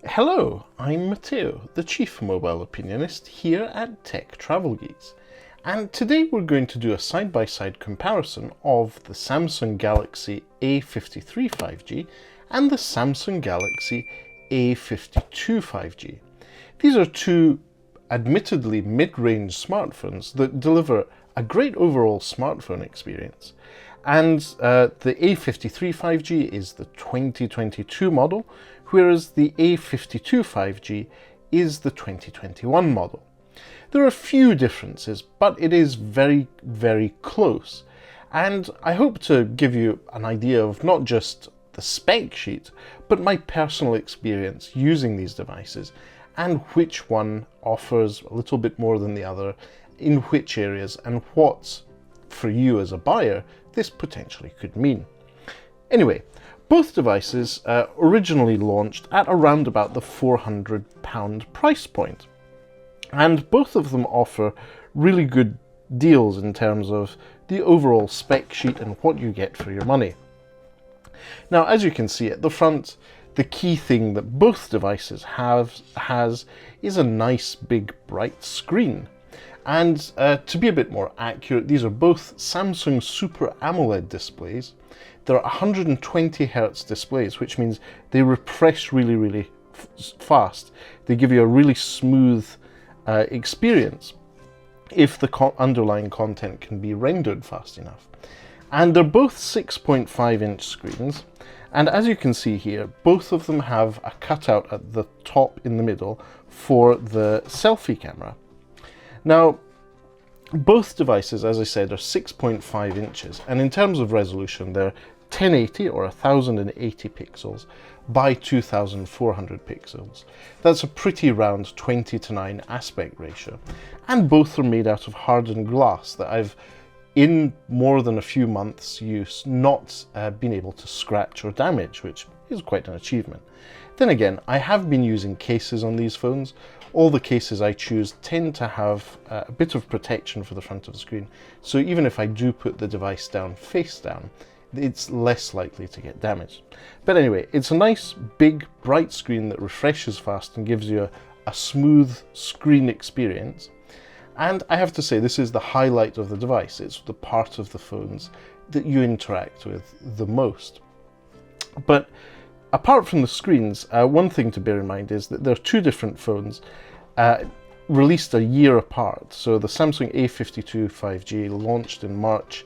Hello, I'm Matteo, the Chief Mobile Opinionist here at Tech Travel Geeks, and today we're going to do a side-by-side comparison of the Samsung Galaxy A53 5G and the Samsung Galaxy A52 5G. These are two admittedly mid-range smartphones that deliver a great overall smartphone experience. And the A53 5G is the 2022 model, whereas the A52 5G is the 2021 model. There are a few differences, but it is very, very close. And I hope to give you an idea of not just the spec sheet, but my personal experience using these devices and which one offers a little bit more than the other, in which areas, and what, for you as a buyer, this potentially could mean. Anyway, both devices originally launched at around about the £400 price point, and both of them offer really good deals in terms of the overall spec sheet and what you get for your money. Now, as you can see at the front, the key thing that both devices has is a nice big bright screen. And to be a bit more accurate, these are both Samsung Super AMOLED displays. They're 120 Hz displays, which means they refresh really fast. They give you a really smooth experience if the underlying content can be rendered fast enough. And they're both 6.5-inch screens. And as you can see here, both of them have a cutout at the top in the middle for the selfie camera. Now, both devices, as I said, are 6.5 inches, and in terms of resolution, they're 1080 or 1080 pixels by 2400 pixels. That's a pretty round 20:9 aspect ratio, and both are made out of hardened glass that I've, in more than a few months' use, not been able to scratch or damage, which is quite an achievement. Then again, I have been using cases on these phones. All the cases I choose tend to have a bit of protection for the front of the screen, so even if I do put the device down face down, it's less likely to get damaged. But anyway, it's a nice big bright screen that refreshes fast and gives you a smooth screen experience. And I have to say, this is the highlight of the device. It's the part of the phones that you interact with the most. But apart from the screens, one thing to bear in mind is that there are two different phones released a year apart. So the Samsung A52 5G launched in March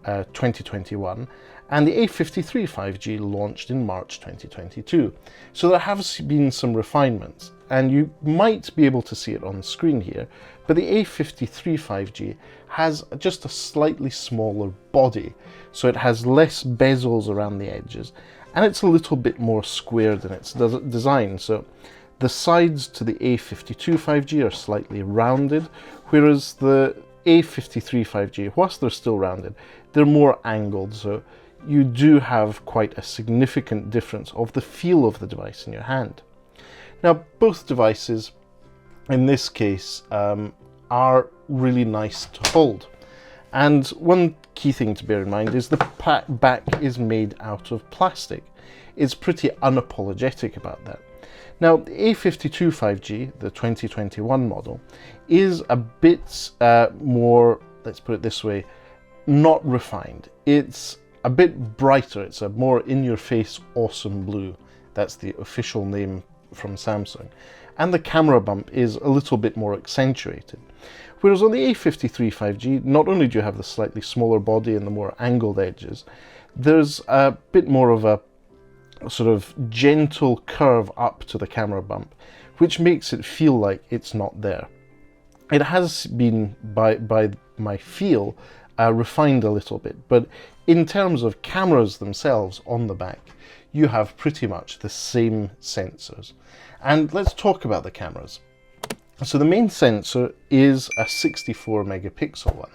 2021, and the A53 5G launched in March 2022. So there have been some refinements, and you might be able to see it on the screen here, but the A53 5G has just a slightly smaller body, so it has less bezels around the edges, and it's a little bit more squared in its design. So the sides to the A52 5G are slightly rounded, whereas the A53 5G, whilst they're still rounded, they're more angled, so you do have quite a significant difference of the feel of the device in your hand. Now, both devices, in this case, are really nice to hold. And one key thing to bear in mind is the back is made out of plastic. It's pretty unapologetic about that. Now, the A52 5G, the 2021 model, is a bit more, let's put it this way, not refined. It's a bit brighter. It's a more in-your-face awesome blue. That's the official name from Samsung. And the camera bump is a little bit more accentuated. Whereas on the A53 5G, not only do you have the slightly smaller body and the more angled edges, there's a bit more of a sort of gentle curve up to the camera bump, which makes it feel like it's not there. It has been, by my feel, refined a little bit, but in terms of cameras themselves on the back, you have pretty much the same sensors. And let's talk about the cameras. So the main sensor is a 64 megapixel one.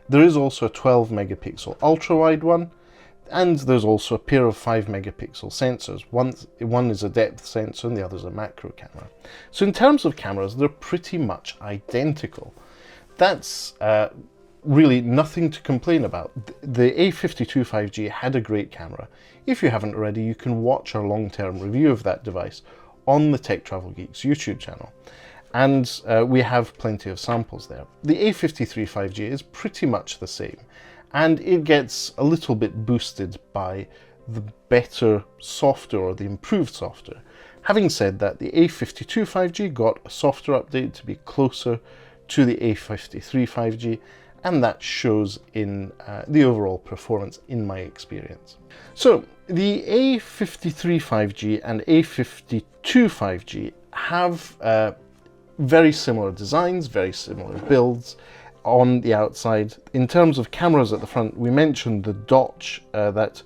There is also a 12 megapixel ultra-wide one, and there's also a pair of 5 megapixel sensors. One is a depth sensor and the other is a macro camera. So in terms of cameras, they're pretty much identical. That's really nothing to complain about. The A52 5G had a great camera. If you haven't already, you can watch our long-term review of that device on the Tech Travel Geeks YouTube channel. And we have plenty of samples there. The A53 5G is pretty much the same, and it gets a little bit boosted by the better software, or the improved software. Having said that, the A52 5G got a software update to be closer to the A53 5G, and that shows in the overall performance in my experience. So the A53 5G and A52 5G have very similar designs, very similar builds on the outside. In terms of cameras at the front, we mentioned the that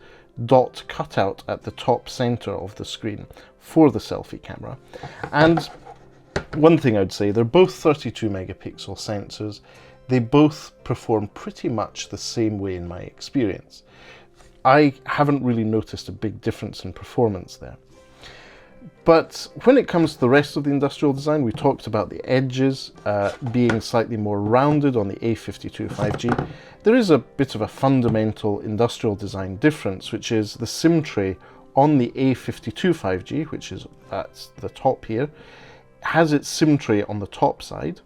dot cutout at the top center of the screen for the selfie camera. And one thing I'd say, they're both 32 megapixel sensors. They both perform pretty much the same way in my experience. I haven't really noticed a big difference in performance there. But when it comes to the rest of the industrial design, we talked about the edges being slightly more rounded on the A52 5G. There is a bit of a fundamental industrial design difference, which is the SIM tray on the A52 5G, which is at the top here, has its SIM tray on the top side,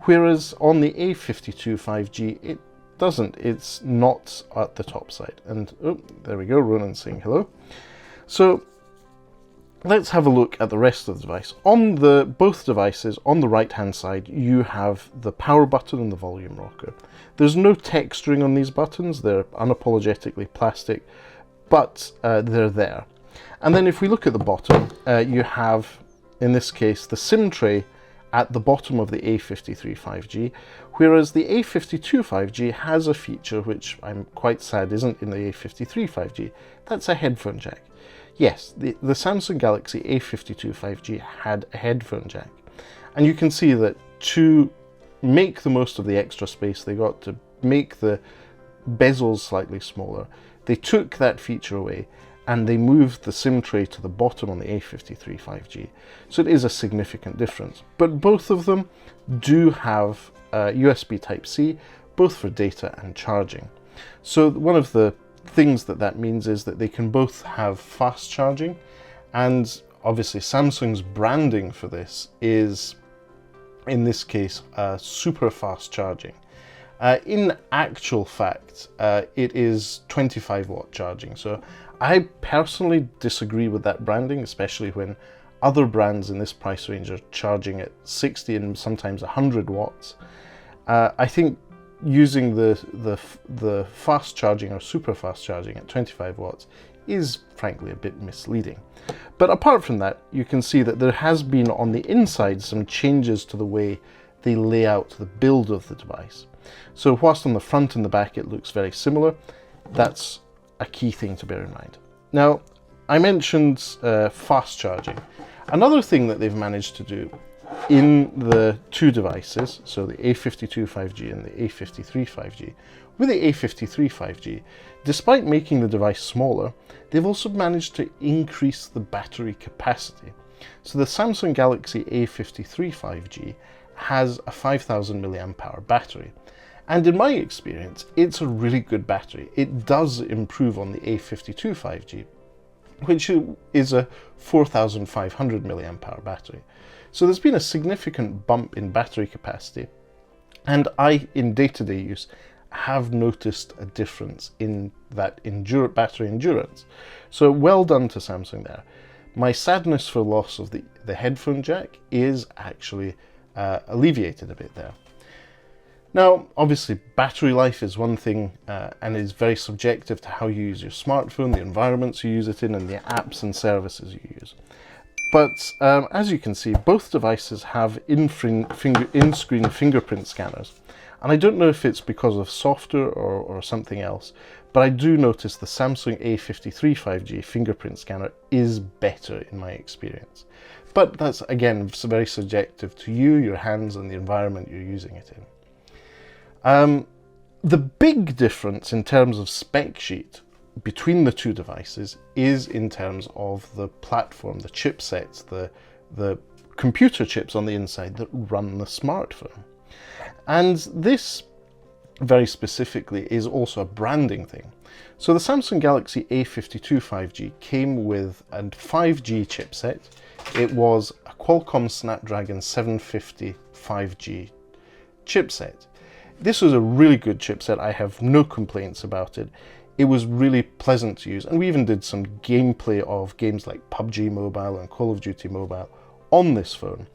whereas on the A52 5G it doesn't. It's not at the top side. And oh, there we go, Ronan saying hello. So let's have a look at the rest of the device. On both devices, on the right hand side, you have the power button and the volume rocker. There's no texturing on these buttons, they're unapologetically plastic, but they're there. And then if we look at the bottom, you have, in this case, the SIM tray at the bottom of the A53 5G, whereas the A52 5G has a feature which I'm quite sad isn't in the A53 5G. That's a headphone jack. Yes, the Samsung Galaxy A52 5G had a headphone jack. And you can see that to make the most of the extra space they got, to make the bezels slightly smaller, they took that feature away and they moved the SIM tray to the bottom on the A53 5G. So it is a significant difference. But both of them do have USB Type-C, both for data and charging. So one of the things that means is that they can both have fast charging, and obviously Samsung's branding for this is, in this case, super fast charging. In actual fact, it is 25 watt charging. So I personally disagree with that branding, especially when other brands in this price range are charging at 60 and sometimes 100 watts. I think using the fast charging or super fast charging at 25 watts is frankly a bit misleading. But apart from that, you can see that there has been on the inside some changes to the way they lay out the build of the device. So whilst on the front and the back it looks very similar, that's a key thing to bear in mind. Now, I mentioned fast charging. Another thing that they've managed to do in the two devices, so the A52 5G and the A53 5G, with the A53 5G, despite making the device smaller, they've also managed to increase the battery capacity. So the Samsung Galaxy A53 5G has a 5000 mAh battery. And in my experience, it's a really good battery. It does improve on the A52 5G, which is a 4500 mAh battery. So there's been a significant bump in battery capacity, and I, in day-to-day use, have noticed a difference in that battery endurance. So well done to Samsung there. My sadness for loss of the headphone jack is actually alleviated a bit there. Now, obviously, battery life is one thing and is very subjective to how you use your smartphone, the environments you use it in, and the apps and services you use. But as you can see, both devices have in-screen fingerprint scanners. And I don't know if it's because of software or something else, but I do notice the Samsung A53 5G fingerprint scanner is better in my experience. But that's, again, very subjective to you, your hands, and the environment you're using it in. The big difference in terms of spec sheet between the two devices is in terms of the platform, the chipsets, the computer chips on the inside that run the smartphone. And this, very specifically, is also a branding thing. So the Samsung Galaxy A52 5G came with a 5G chipset. It was a Qualcomm Snapdragon 750 5G chipset. This was a really good chipset. I have no complaints about it. It was really pleasant to use, and we even did some gameplay of games like PUBG Mobile and Call of Duty Mobile on this phone,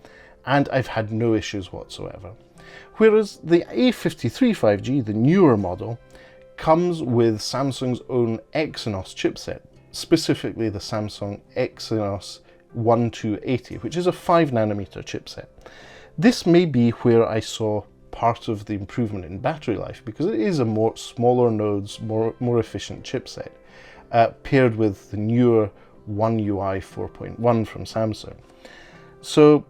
and I've had no issues whatsoever. Whereas the A53 5G, the newer model, comes with Samsung's own Exynos chipset, specifically the Samsung Exynos 1280, which is a 5nm chipset. This may be where I saw part of the improvement in battery life, because it is a more smaller nodes, more efficient chipset, paired with the newer One UI 4.1 from Samsung. So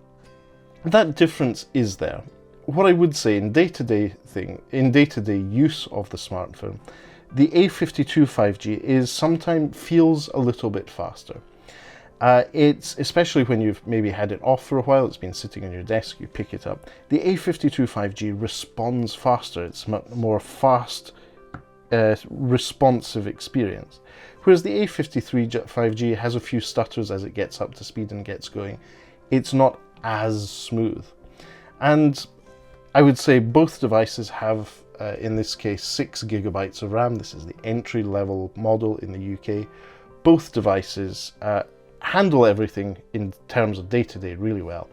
that difference is there. What I would say in day-to-day use of the smartphone, the A52 5G sometimes feels a little bit faster. It's especially when you've maybe had it off for a while, it's been sitting on your desk, you pick it up. The A52 5G responds faster. It's much more fast, responsive experience. Whereas the A53 5G has a few stutters as it gets up to speed and gets going. It's not as smooth. And I would say both devices have, in this case, 6 GB of RAM. This is the entry-level model in the UK. Both devices handle everything in terms of day-to-day really well.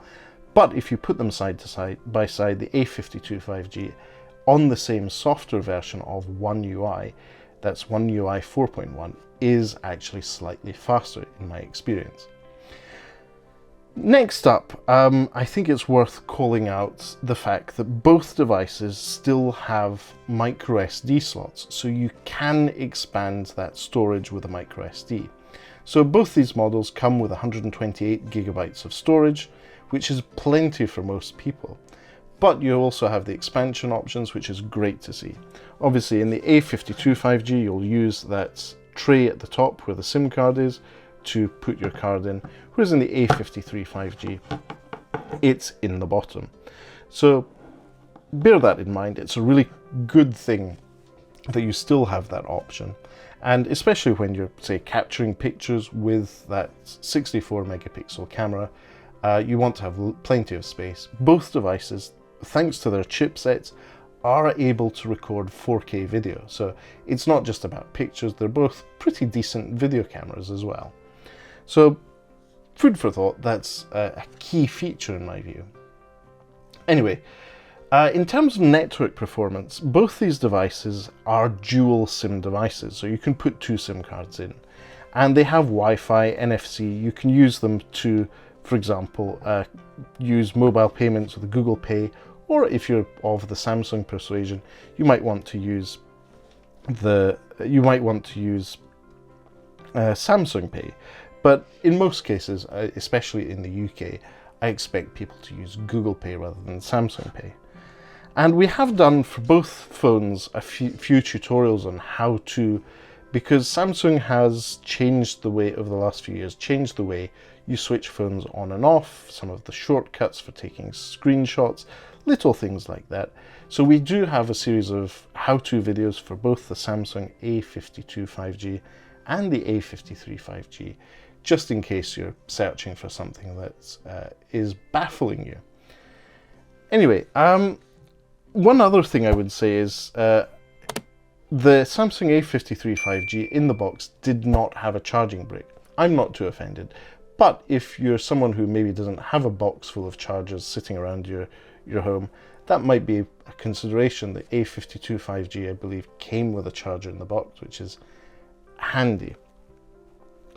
But if you put them side by side, the A52 5G on the same software version of One UI, that's One UI 4.1, is actually slightly faster in my experience. Next up, I think it's worth calling out the fact that both devices still have Microsd slots, so you can expand that storage with a Microsd. So both these models come with 128 GB of storage, which is plenty for most people. But you also have the expansion options, which is great to see. Obviously in the A52 5G you'll use that tray at the top where the SIM card is to put your card in, whereas in the A53 5G it's in the bottom. So bear that in mind. It's a really good thing that you still have that option, and especially when you're, say, capturing pictures with that 64 megapixel camera, you want to have plenty of space. Both devices, thanks to their chipsets, are able to record 4K video, so it's not just about pictures, they're both pretty decent video cameras as well. So food for thought, that's a key feature in my view. Anyway, in terms of network performance, both these devices are dual SIM devices, so you can put 2 SIM cards in. And they have Wi-Fi, NFC, you can use them to, for example, use mobile payments with Google Pay, or if you're of the Samsung persuasion, you might want to use Samsung Pay. But in most cases, especially in the UK, I expect people to use Google Pay rather than Samsung Pay. And we have done for both phones a few tutorials on how to, because Samsung has changed the way, over the last few years, changed the way you switch phones on and off, some of the shortcuts for taking screenshots, little things like that. So we do have a series of how-to videos for both the Samsung A52 5G and the A53 5G, just in case you're searching for something that is baffling you. Anyway, one other thing I would say is the Samsung A53 5G in the box did not have a charging brick. I'm not too offended, but if you're someone who maybe doesn't have a box full of chargers sitting around your home, that might be a consideration. The A52 5G, I believe, came with a charger in the box, which is handy.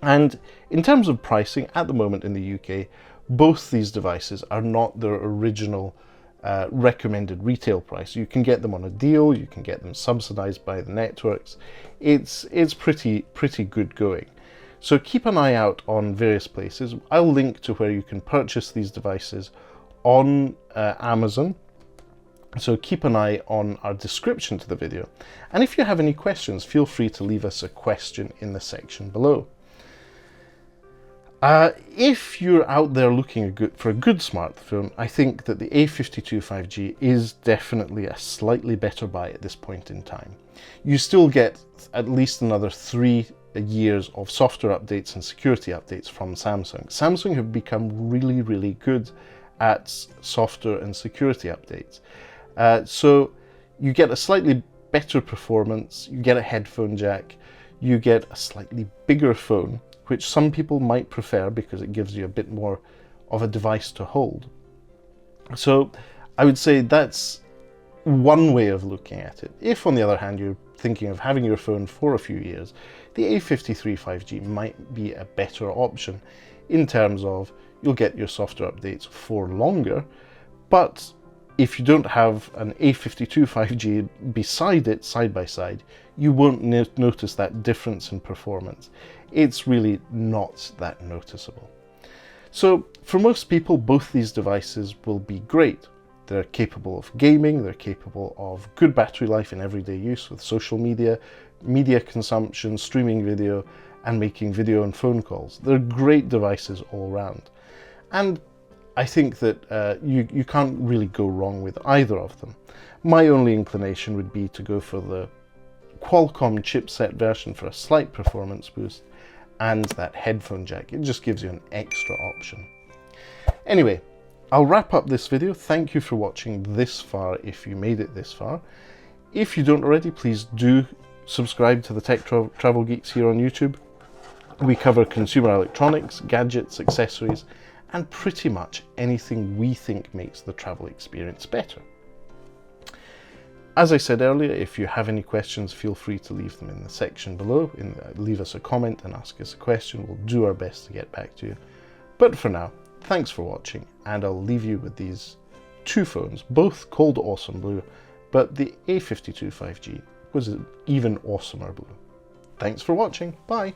And in terms of pricing, at the moment in the UK, both these devices are not their original recommended retail price. You can get them on a deal, you can get them subsidized by the networks. It's pretty good going. So keep an eye out on various places. I'll link to where you can purchase these devices on Amazon. So keep an eye on our description to the video. And if you have any questions, feel free to leave us a question in the section below. If you're out there looking for a good smartphone, I think that the A52 5G is definitely a slightly better buy at this point in time. You still get at least another 3 years of software updates and security updates from Samsung. Samsung have become really, really good at software and security updates. So you get a slightly better performance, you get a headphone jack, you get a slightly bigger phone, which some people might prefer because it gives you a bit more of a device to hold. So I would say that's one way of looking at it. If, on the other hand, you're thinking of having your phone for a few years, the A53 5G might be a better option in terms of you'll get your software updates for longer, but if you don't have an A52 5G beside it, side by side, you won't notice that difference in performance. It's really not that noticeable. So for most people, both these devices will be great. They're capable of gaming, they're capable of good battery life in everyday use with social media, media consumption, streaming video, and making video and phone calls. They're great devices all around. And I think that you can't really go wrong with either of them. My only inclination would be to go for the Qualcomm chipset version for a slight performance boost and that headphone jack. It just gives you an extra option. Anyway, I'll wrap up this video. Thank you for watching this far if you made it this far. If you don't already, please do subscribe to the Tech Travel Geeks here on YouTube. We cover consumer electronics, gadgets, accessories, and pretty much anything we think makes the travel experience better. As I said earlier, if you have any questions, feel free to leave them in the section below. Leave us a comment and ask us a question. We'll do our best to get back to you. But for now, thanks for watching, and I'll leave you with these two phones, both called Awesome Blue, but the A52 5G was an even awesomer blue. Thanks for watching. Bye.